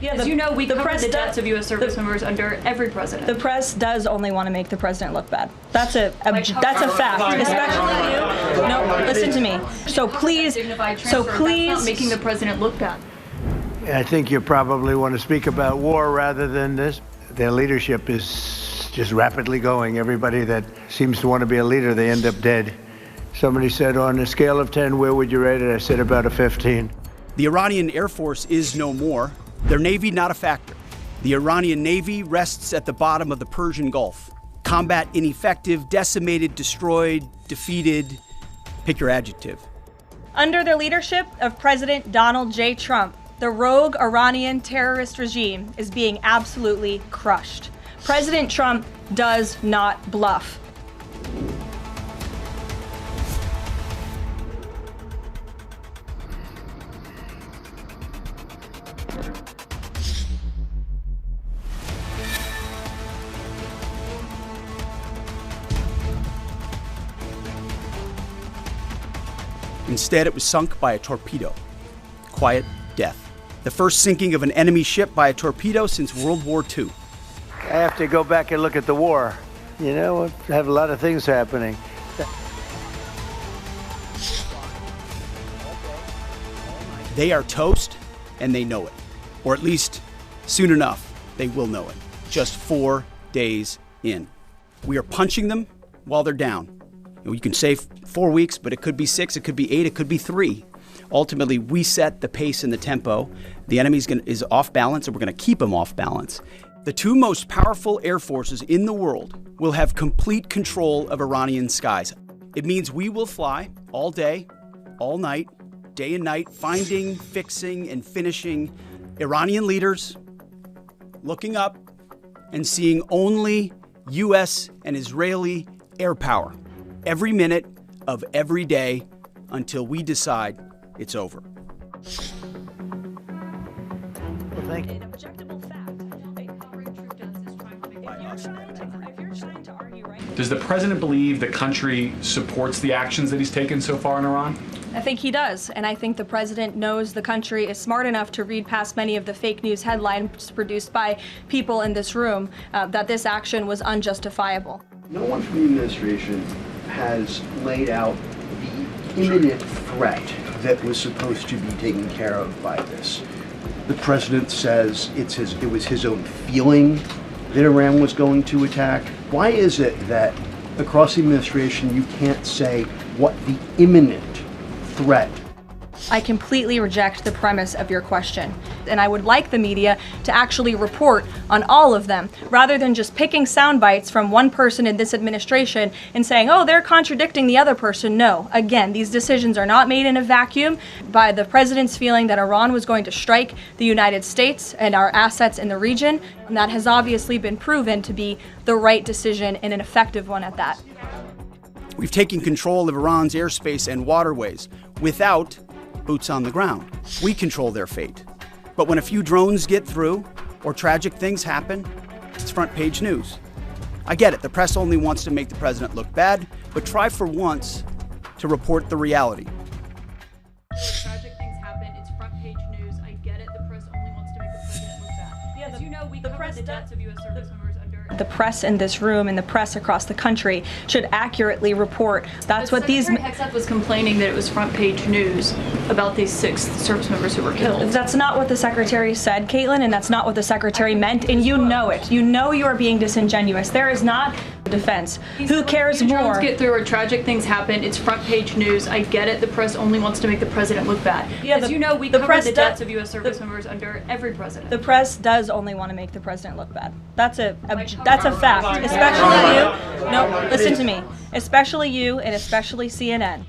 Yeah, As you know, we cover the deaths of U.S. service members under every president. The press does only want to make the president look bad. That's a fact, especially you. No, listen to me. So please, not making the president look bad. I think you probably want to speak about war rather than this. Their leadership is just rapidly going. Everybody that seems to want to be a leader, they end up dead. Somebody said, on a scale of 10, where would you rate it? I said about a 15. The Iranian Air Force is no more. Their Navy not a factor. The Iranian Navy rests at the bottom of the Persian Gulf. Combat ineffective, decimated, destroyed, defeated. Pick your adjective. under the leadership of President Donald J. Trump, the rogue Iranian terrorist regime is being absolutely crushed. President Trump does not bluff. Instead, it was sunk by a torpedo. Quiet death. The first sinking of an enemy ship by a torpedo since World War II. I have to go back and look at the war. You know, I have a lot of things happening. They are toast, and they know it. Or at least, soon enough, they will know it. Just 4 days in. We are punching them while they're down. You can say 4 weeks, but it could be 6, it could be 8, it could be 3. Ultimately, we set the pace and the tempo. The enemy is off balance, and we're going to keep them off balance. The two most powerful air forces in the world will have complete control of Iranian skies. It means we will fly all day, all night, day and night, finding, fixing, and finishing Iranian leaders, looking up and seeing only U.S. and Israeli air power every minute of every day until we decide it's over. Well, thank you. Does the president believe the country supports the actions that he's taken so far in Iran? I think he does, and I think the president knows the country is smart enough to read past many of the fake news headlines produced by people in this room that this action was unjustifiable. No one from the administration has laid out the imminent threat that was supposed to be taken care of by this. The president says it was his own feeling that Iran was going to attack. Why is it that across the administration you can't say what the imminent threat? I completely reject the premise of your question, and I would like the media to actually report on all of them, rather than just picking sound bites from one person in this administration and saying, oh, they're contradicting the other person. No, again, these decisions are not made in a vacuum by the president's feeling that Iran was going to strike the United States and our assets in the region, and that has obviously been proven to be the right decision and an effective one at that. We've taken control of Iran's airspace and waterways without boots on the ground. We control their fate. But when a few drones get through or tragic things happen, it's front page news. I get it, the press only wants to make the president look bad, but try for once to report the reality. Tragic things happen, it's front page news. I get it, the press only wants to make the president look bad. Yeah, As you know, we cover the deaths of U.S. service members under... The press in this room and the press across the country should accurately report. That's what these... Secretary Hegseth was complaining that it was front page news about these 6 service members who were killed. That's not what the secretary said, Caitlin, and that's not what the secretary meant, and you know it. You know you are being disingenuous. There is not defense. Who cares more? Drones get through or tragic things happen, it's front page news. I get it, the press only wants to make the president look bad. Yeah, As you know, we cover the deaths of U.S. service members under every president. The press does only want to make the president look bad. That's a fact. Especially you. No, listen to me. Especially you and especially CNN.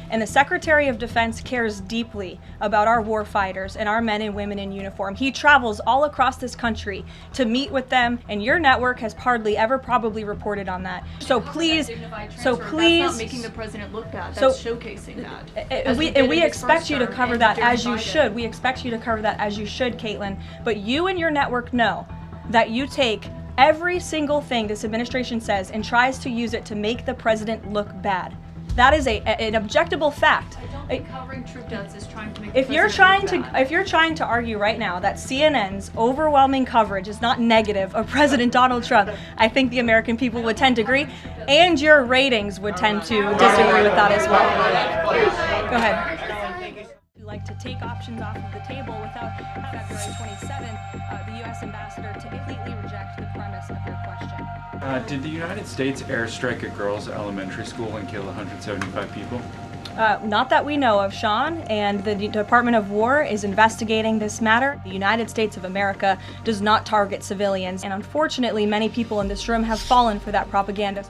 And the Secretary of Defense cares deeply about our war fighters and our men and women in uniform. He travels all across this country to meet with them, and your network has hardly ever probably reported on that. So please, That's not making the president look bad. That's showcasing that. We expect you to cover that as you should. We expect you to cover that as you should, Caitlin. But you and your network know that you take every single thing this administration says and tries to use it to make the president look bad. That is an objectable fact. I don't think covering troop deaths is trying to make If you're trying to argue right now that CNN's overwhelming coverage is not negative of President Donald Trump, I think the American people would tend to agree, and your ratings would tend to disagree with that as well. Go ahead. We'd like to take options off of the table without February 27th, the U.S. ambassador to completely reject the premise of your question. Did the United States airstrike a girls' elementary school and kill 175 people? Not that we know of, Sean, and the Department of War is investigating this matter. The United States of America does not target civilians, and unfortunately, many people in this room have fallen for that propaganda.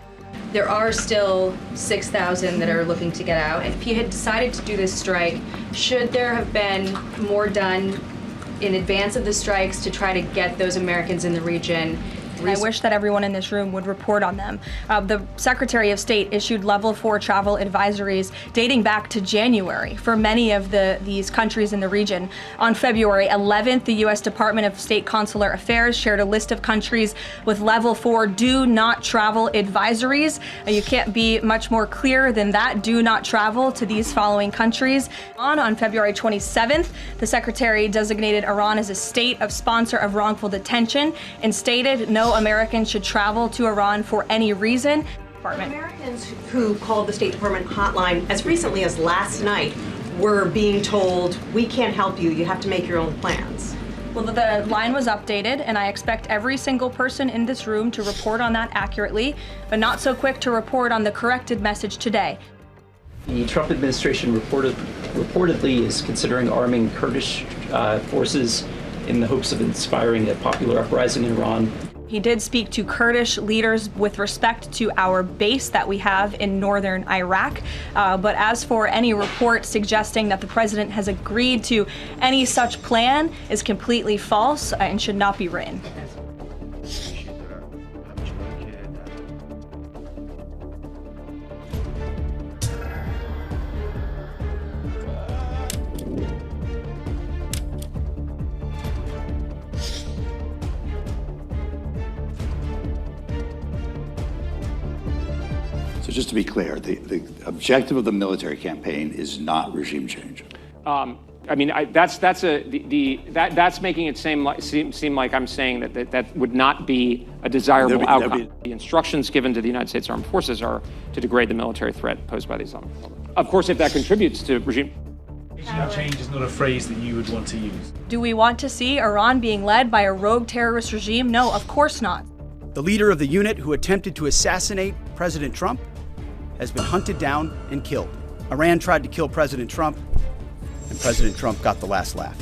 There are still 6,000 that are looking to get out. If you had decided to do this strike, should there have been more done in advance of the strikes to try to get those Americans in the region? I wish that everyone in this room would report on them. The Secretary of State issued level 4 travel advisories dating back to January for many of these countries in the region. On February 11th, the U.S. Department of State Consular Affairs shared a list of countries with level 4 do not travel advisories. You can't be much more clear than that. Do not travel to these following countries. On February 27th, the Secretary designated Iran as a state of sponsor of wrongful detention and stated no Americans should travel to Iran for any reason. Americans who called the State Department hotline as recently as last night were being told, we can't help you, you have to make your own plans. Well, the line was updated, and I expect every single person in this room to report on that accurately, but not so quick to report on the corrected message today. The Trump administration reportedly is considering arming Kurdish forces in the hopes of inspiring a popular uprising in Iran. He did speak to Kurdish leaders with respect to our base that we have in northern Iraq. But as for any report suggesting that the president has agreed to any such plan is completely false and should not be written. So just to be clear, the objective of the military campaign is not regime change. I mean, that's making it seem like I'm saying that would not be a desirable outcome. The instructions given to the United States Armed Forces are to degrade the military threat posed by the Islamic Republic. Of course, if that contributes to regime. Regime change is not a phrase that you would want to use. Do we want to see Iran being led by a rogue terrorist regime? No, of course not. The leader of the unit who attempted to assassinate President Trump has been hunted down and killed. Iran tried to kill President Trump, and President Trump got the last laugh.